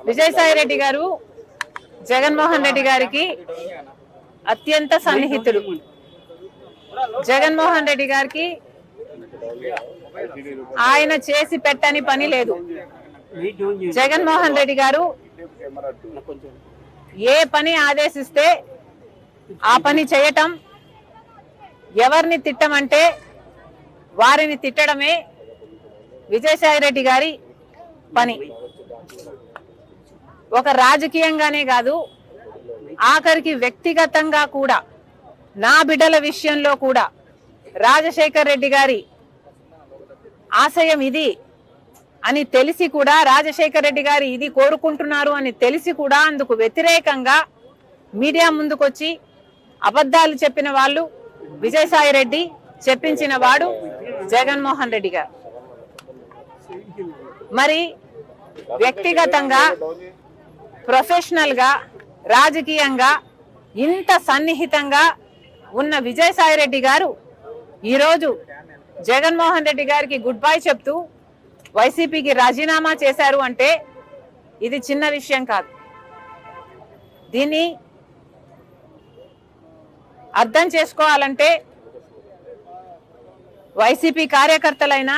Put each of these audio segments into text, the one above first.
విజయసాయిరెడ్డి గారు జగన్మోహన్ రెడ్డి గారికి అత్యంత సన్నిహితుడు. జగన్మోహన్ రెడ్డి గారికి ఆయన చేసి పెట్టని పని లేదు. జగన్మోహన్ రెడ్డి గారు ఏ పని ఆదేశిస్తే ఆ పని చేయటం, ఎవరిని తిట్టమంటే వారిని తిట్టడమే విజయసాయిరెడ్డి గారి పని. ఒక రాజకీయంగానే కాదు, ఆఖరికి వ్యక్తిగతంగా కూడా, నా బిడ్డల విషయంలో కూడా రాజశేఖర్ రెడ్డి గారి ఆశయం ఇది అని తెలిసి కూడా, రాజశేఖర్ రెడ్డి గారు ఇది కోరుకుంటున్నారు అని తెలిసి కూడా అందుకు వ్యతిరేకంగా మీడియా ముందుకొచ్చి అబద్ధాలు చెప్పిన వాళ్ళు విజయసాయిరెడ్డి, చెప్పించిన వాడు జగన్మోహన్ రెడ్డి గారు. మరి వ్యక్తిగతంగా, ప్రొఫెషనల్ గా, రాజకీయంగా ఇంత సన్నిహితంగా ఉన్న విజయసాయిరెడ్డి గారు ఈరోజు జగన్మోహన్ రెడ్డి గారికి గుడ్ బై చెప్తూ వైసీపీకి రాజీనామా చేశారు అంటే ఇది చిన్న విషయం కాదు. దీన్ని అర్థం చేసుకోవాలంటే వైసీపీ కార్యకర్తలైనా,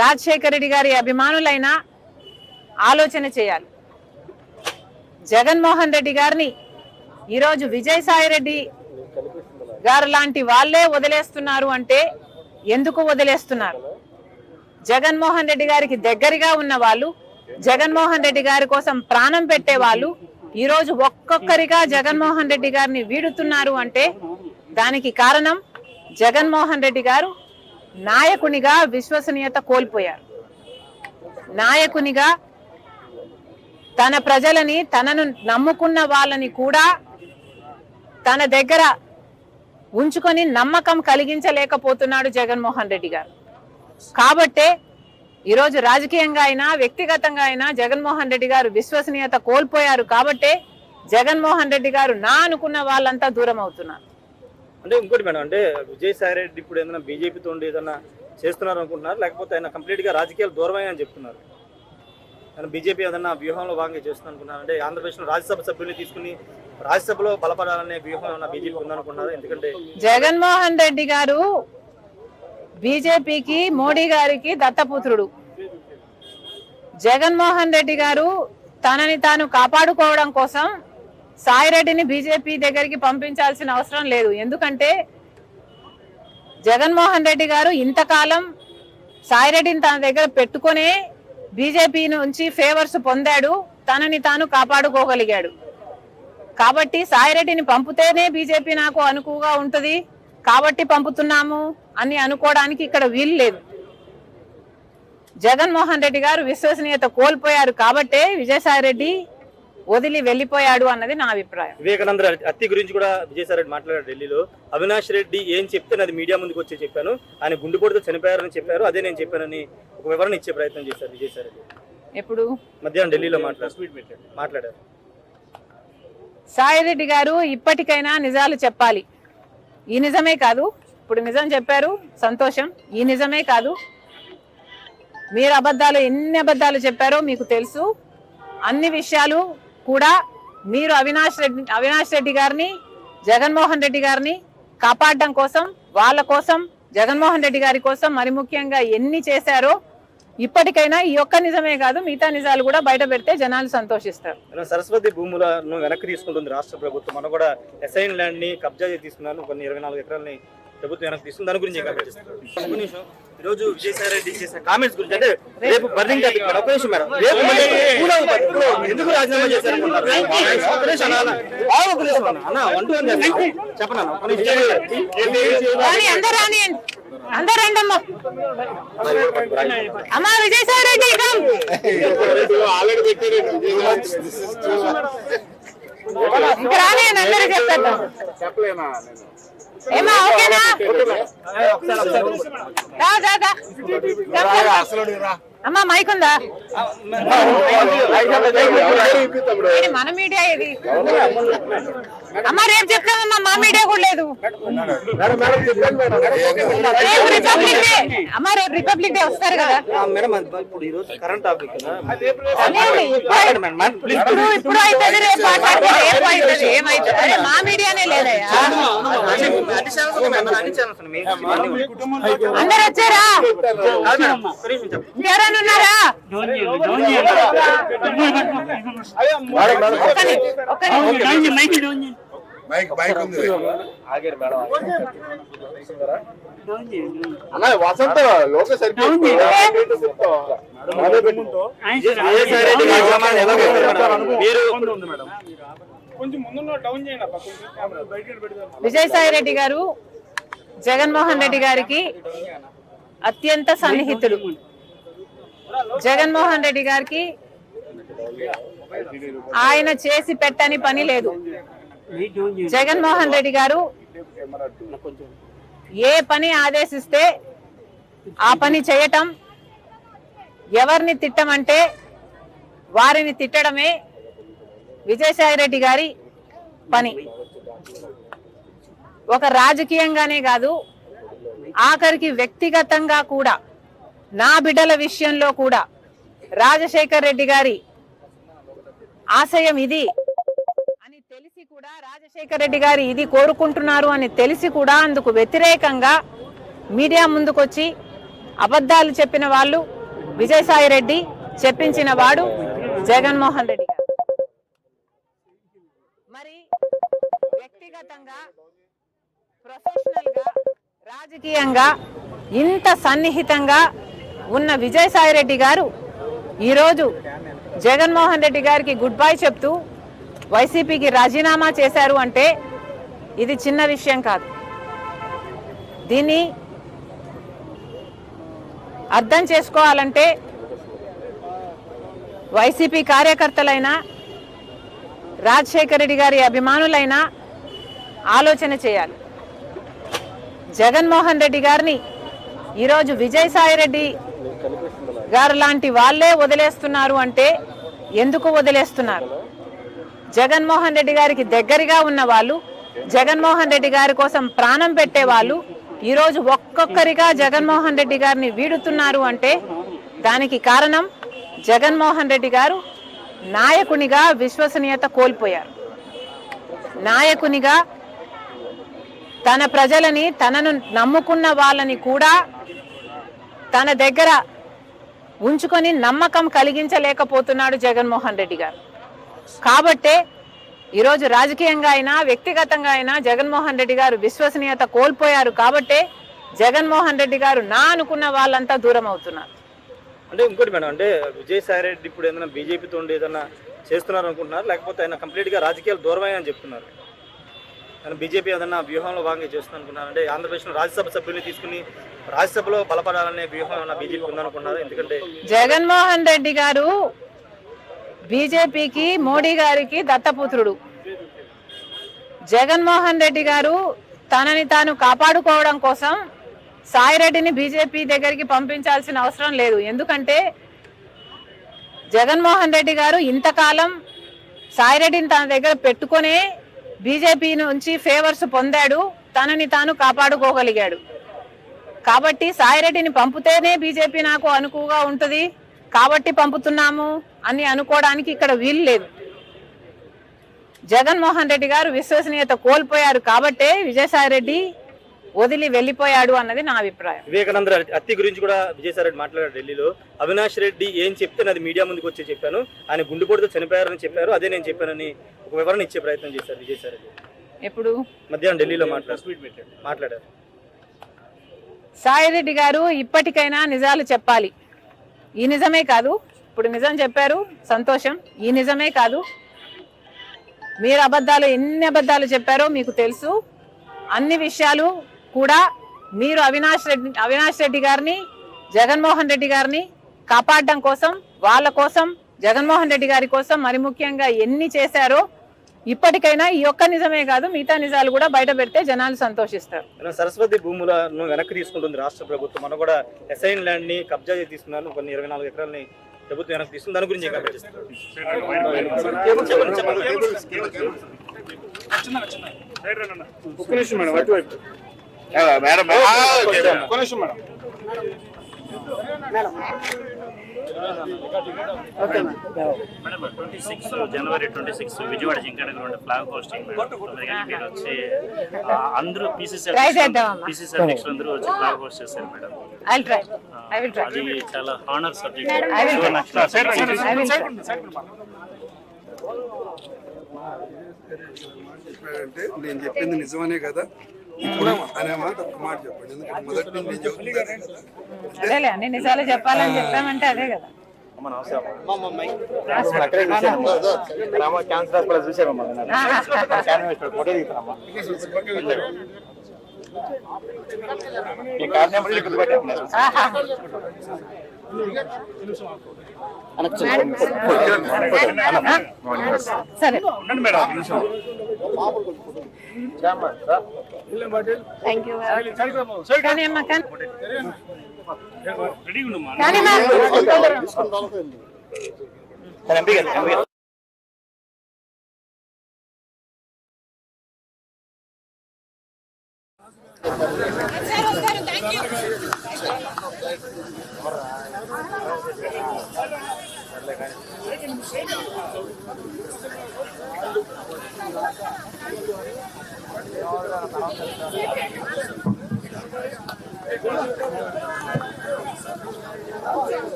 రాజశేఖర రెడ్డి గారి అభిమానులైనా ఆలోచన చేయాలి. జగన్మోహన్ రెడ్డి గారిని ఈరోజు విజయసాయిరెడ్డి గారు లాంటి వాళ్ళే వదిలేస్తున్నారు అంటే ఎందుకు వదిలేస్తున్నారు? జగన్మోహన్ రెడ్డి గారికి దగ్గరగా ఉన్న వాళ్ళు, జగన్మోహన్ రెడ్డి గారి కోసం ప్రాణం పెట్టే వాళ్ళు ఈరోజు ఒక్కొక్కరిగా జగన్మోహన్ రెడ్డి గారిని వీడుతున్నారు అంటే దానికి కారణం జగన్మోహన్ రెడ్డి గారు నాయకునిగా విశ్వసనీయత కోల్పోయారు. నాయకునిగా తన ప్రజలని, తనను నమ్ముకున్న వాళ్ళని కూడా తన దగ్గర ఉంచుకొని నమ్మకం కలిగించలేకపోతున్నాడు జగన్మోహన్ రెడ్డి గారు. కాబట్టే ఈరోజు రాజకీయంగా అయినా, వ్యక్తిగతంగా అయినా జగన్మోహన్ రెడ్డి గారు విశ్వసనీయత కోల్పోయారు. కాబట్టే జగన్మోహన్ రెడ్డి గారు నా అనుకున్న వాళ్ళంతా దూరం అవుతున్నారు. అంటే ఇంకోటి మేడం, అంటే విజయసాయిరెడ్డి ఇప్పుడు ఏదైనా బీజేపీతో ఏదైనా చేస్తున్నారు అనుకుంటున్నారు, లేకపోతే ఆయన కంప్లీట్ గా రాజకీయాలు దూరమని చెప్తున్నారు? ఆయన బీజేపీ ఏదైనా వ్యూహంలో భాగంగా చేస్తున్నారు అనుకున్నారు? అంటే ఆంధ్రప్రదేశ్లో రాజ్యసభ సభ్యుల్ని తీసుకుని రాజ్యసభలో బలపడాలనే వ్యూహం ఏమన్నా బీజేపీ ఉందనుకున్నారు? ఎందుకంటే జగన్మోహన్ రెడ్డి గారు బీజేపీకి, మోడీ గారికి దత్తపుత్రుడు. జగన్మోహన్ రెడ్డి గారు తనని తాను కాపాడుకోవడం కోసం సాయిరెడ్డిని బీజేపీ దగ్గరికి పంపించాల్సిన అవసరం లేదు. ఎందుకంటే జగన్మోహన్ రెడ్డి గారు ఇంతకాలం సాయిరెడ్డిని తన దగ్గర పెట్టుకునే బీజేపీ నుంచి ఫేవర్స్ పొందాడు, తనని తాను కాపాడుకోగలిగాడు. కాబట్టి సాయిరెడ్డిని పంపితేనే బీజేపీ నాకు అనుకువగా ఉంటుంది కాబట్టి పంపుతున్నాము అని అనుకోవడానికి ఇక్కడ వీలు లేదు. జగన్మోహన్ రెడ్డి గారు విశ్వసనీయత కోల్పోయారు కాబట్టే విజయసాయిరెడ్డి వదిలి వెళ్లిపోయాడు అన్నది నా అభిప్రాయం. వివేకానంద హత్య గురించి కూడా విజయసాయిరెడ్డి మాట్లాడారు ఢిల్లీలో. అవినాష్ రెడ్డి ఏం చెప్తే అది మీడియా ముందుకు వచ్చి చెప్పాను, ఆయన గుండెపోటుతో చనిపోయారని చెప్పారు, అదే నేను చెప్పానని ఒక వివరణ ఇచ్చే ప్రయత్నం చేశారు విజయసాయిరెడ్డి. ఎప్పుడు? మధ్యాహ్నం ఢిల్లీలో మాట్లాడారు. సాయిరెడ్డి గారు ఇప్పటికైనా నిజాలు చెప్పాలి. ఈ నిజమే కాదు, ఇప్పుడు నిజం చెప్పారు, సంతోషం. ఈ నిజమే కాదు, మీరు అబద్ధాలు ఎన్ని అబద్ధాలు చెప్పారో మీకు తెలుసు. అన్ని విషయాలు కూడా మీరు అవినాష్ రెడ్డి గారిని, జగన్మోహన్ రెడ్డి గారిని కాపాడడం కోసం, వాళ్ళ కోసం, జగన్మోహన్ రెడ్డి గారి కోసం మరి ముఖ్యంగా ఎన్ని చేశారో ఇప్పటికైనా ఈ ఒక్క నిజమే కాదు మిగతా నిజాలు కూడా బయట పెడితే జనాలు సంతోషిస్తారు. సరస్వతి భూములను వెనక్కి తీసుకుంటుంది రాష్ట్ర ప్రభుత్వం. మనం కూడా అసైన్ ల్యాండ్ ని కబ్జా తీసుకున్నాను, కొన్ని 24 ఎకరాలని ప్రభుత్వం వెనక్కి తీసుకుంది. దాని గురించి ఈరోజు విజయసాయిరెడ్డి చేసిన కామెంట్స్ గురించి, అంటే రేపు బర్నింగ్ టాపిక్ మేడం. ఒక నిమిషం మేడం, రేపు ఎందుకు రాజీనామా చేశారు అందరండమ్మా. అమ్మా విజయసాయిరెడ్డి ఇంకా రాని అందరూ చెప్తారు. ఏమా ఓకేనా? అమ్మా మైక్ ఉందా? ఇది మన మీడియా ఇది. అమ్మా రేపు చెప్తామమ్మా, మా మీడియా కూడా లేదు. రేపు రిపబ్లిక్ డే అమ్మా, రేపు రిపబ్లిక్ డే వస్తారు కదా మేడం. ఇప్పుడు ఈ రోజు కరెంట్ టాపిక్ కదా. ఇప్పుడు అవుతుంది, రేపు మాట్లాడితే రేపు అవుతుంది. ఏమైతుంది? అరే మా మీడియానే లేదయ్యా. అందరు వచ్చారా? ఇంకెవరైనా ఉన్నారా? వసంత లోక విజయసాయి రెడ్డి గారు జగన్మోహన్ రెడ్డి గారికి అత్యంత సన్నిహితుడు. జగన్మోహన్ రెడ్డి గారికి ఆయన చేసి పెట్టని పని లేదు. జగన్మోహన్ రెడ్డి గారు ఏ పని ఆదేశిస్తే ఆ పని చేయటం, ఎవరిని తిట్టమంటే వారిని తిట్టడమే విజయసాయి రెడ్డి గారి పని. ఒక రాజకీయంగానే కాదు, ఆఖరికి వ్యక్తిగతంగా కూడా, నా బిడ్డల విషయంలో కూడా రాజశేఖర్ రెడ్డి గారి ఆశయం ఇది అని తెలిసి కూడా, రాజశేఖర్ రెడ్డి గారు ఇది కోరుకుంటున్నారు అని తెలిసి కూడా అందుకు వ్యతిరేకంగా మీడియా ముందుకొచ్చి అబద్ధాలు చెప్పిన వాళ్ళు విజయసాయి రెడ్డి, చెప్పించిన వాడు జగన్మోహన్ రెడ్డి గారు. మరి వ్యక్తిగతంగా, ప్రొఫెషనల్ గా, రాజకీయంగా ఇంత సన్నిహితంగా ఉన్న విజయసాయి రెడ్డి గారు ఈరోజు జగన్మోహన్ రెడ్డి గారికి గుడ్ బై చెప్తూ వైసీపీకి రాజీనామా చేశారు అంటే ఇది చిన్న విషయం కాదు. దీన్ని అర్థం చేసుకోవాలంటే వైసీపీ కార్యకర్తలైనా, రాజశేఖర రెడ్డి గారి అభిమానులైనా ఆలోచన చేయాలి. జగన్మోహన్ రెడ్డి గారిని ఈరోజు విజయసాయి రెడ్డి గారు లాంటి వాళ్ళే వదిలేస్తున్నారు అంటే ఎందుకు వదిలేస్తున్నారు? జగన్మోహన్ రెడ్డి గారికి దగ్గరగా ఉన్న వాళ్ళు, జగన్మోహన్ రెడ్డి గారి కోసం ప్రాణం పెట్టే వాళ్ళు ఈరోజు ఒక్కొక్కరిగా జగన్మోహన్ రెడ్డి గారిని వీడుతున్నారు అంటే దానికి కారణం జగన్మోహన్ రెడ్డి గారు నాయకునిగా విశ్వసనీయత కోల్పోయారు. నాయకునిగా తన ప్రజలని, తనను నమ్ముకున్న వాళ్ళని కూడా తన దగ్గర ఉంచుకొని నమ్మకం కలిగించలేకపోతున్నాడు జగన్మోహన్ రెడ్డి గారు. కాబట్టే ఈరోజు రాజకీయంగా అయినా, వ్యక్తిగతంగా అయినా జగన్మోహన్ రెడ్డి గారు విశ్వసనీయత కోల్పోయారు. కాబట్టే జగన్మోహన్ రెడ్డి గారు నా అనుకున్న వాళ్ళంతా దూరం అవుతున్నారు. అంటే ఇంకోటి మేడం, అంటే విజయసాయి రెడ్డి ఇప్పుడు ఏదైనా బీజేపీతో ఏదైనా చేస్తున్నారు అనుకుంటున్నారు, లేకపోతే ఆయన కంప్లీట్గా రాజకీయాలు దూరమని చెప్తున్నారు? ఆయన బీజేపీ ఏదన్నా వ్యూహంలో భాగంగా చేస్తున్నారు అనుకున్నారు? అంటే ఆంధ్రప్రదేశ్లో రాజ్యసభ సభ్యుల్ని తీసుకుని రాజ్యసభలో బలపడాలనే వ్యూహం ఏమన్నా బీజేపీ ఉందనుకున్నారు? ఎందుకంటే జగన్మోహన్ రెడ్డి గారు బీజేపీకి, మోడీ గారికి దత్తపుత్రుడు. జగన్మోహన్ రెడ్డి గారు తనని తాను కాపాడుకోవడం కోసం సాయిరెడ్డిని బీజేపీ దగ్గరికి పంపించాల్సిన అవసరం లేదు. ఎందుకంటే జగన్మోహన్ రెడ్డి గారు ఇంతకాలం సాయిరెడ్డిని తన దగ్గర పెట్టుకునే బీజేపీ నుంచి ఫేవర్స్ పొందాడు, తనని తాను కాపాడుకోగలిగాడు. కాబట్టి సాయిరెడ్డిని పంపితేనే బీజేపీ నాకు అనుకువగా ఉంటుంది కాబట్టి పంపుతున్నాము అని అనుకోవడానికి ఇక్కడ వీలు లేదు. జగన్మోహన్ రెడ్డి గారు విశ్వసనీయత కోల్పోయారు కాబట్టే విజయసాయి రెడ్డి వదిలి వెళ్ళిపోయాడు అన్నది నా అభిప్రాయం. వివేకానంద హత్య గురించి కూడా విజయసాయి రెడ్డి మాట్లాడారు ఢిల్లీలో. అవినాష్ రెడ్డి ఏం చెప్తే అది మీడియా ముందుకు వచ్చి చెప్పాను, ఆయన గుండెపోటుతో చనిపోయారని చెప్పారు, అదే నేను చెప్పానని ఒక వివరణ ఇచ్చే ప్రయత్నం చేశారు విజయసాయి రెడ్డి. ఎప్పుడు? మధ్యాహ్నం ఢిల్లీలో మాట్లాడారు. సాయిరెడ్డి గారు ఇప్పటికైనా నిజాలు చెప్పాలి. ఈ నిజమే కాదు, ఇప్పుడు నిజం చెప్పారు, సంతోషం. ఈ నిజమే కాదు, మీరు అబద్ధాలు ఎన్ని అబద్ధాలు చెప్పారో మీకు తెలుసు. అన్ని విషయాలు కూడా మీరు అవినాష్ రెడ్డి గారిని, జగన్మోహన్ రెడ్డి గారిని కాపాడడం కోసం, వాళ్ళ కోసం, జగన్మోహన్ రెడ్డి గారి కోసం మరి ముఖ్యంగా ఎన్ని చేశారో ఇప్పటికైనా ఈ ఒక్క నిజమే కాదు మిగతా నిజాలు కూడా బయట పెడితే జనాలు సంతోషిస్తారు. సరస్వతి భూములను వెనక్కి తీసుకుంటుంది రాష్ట్ర ప్రభుత్వం. మనం కూడా అసైన్ ల్యాండ్ ని కబ్జా చేసి తీసుకున్నారు. కొన్ని 24 ఎకరాలని ప్రభుత్వం వెనక్కి తీసుకుంది. దాని గురించి జనవరి 26 విజయవాడ జింకడ గ్రౌండ్ ఫ్లాగ్ హోస్టింగ్ మీరు వచ్చి అందరూ పీసీసీ అధ్యక్షులు అందరూ వచ్చి ఫ్లాగ్ హోస్ట్ చేశారు మేడం. అది చాలా హానర్ సబ్జెక్ట్. అంటే నేను చెప్పింది నిజమనే కదా ఇప్పుడు అనే మాట ఒక మాట చెప్పండి. ఎందుకంటే మొదటి నుండి చెప్తున్నానే కదా. అదేలే అన్ని నిజాలు చెప్పాలని చెప్పామంటే అదే కదా. సరే థ్యాంక్ యూ. కానీ అమ్మా కానీ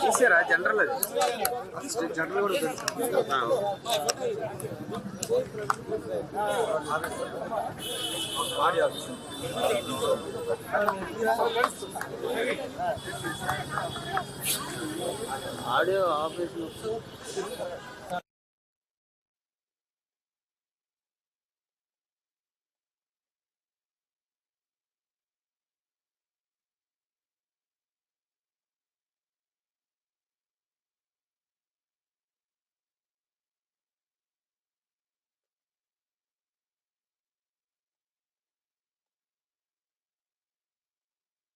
చూసారా జనరల్ అది జనరల్ కూడా ఆడియో ఆఫీస్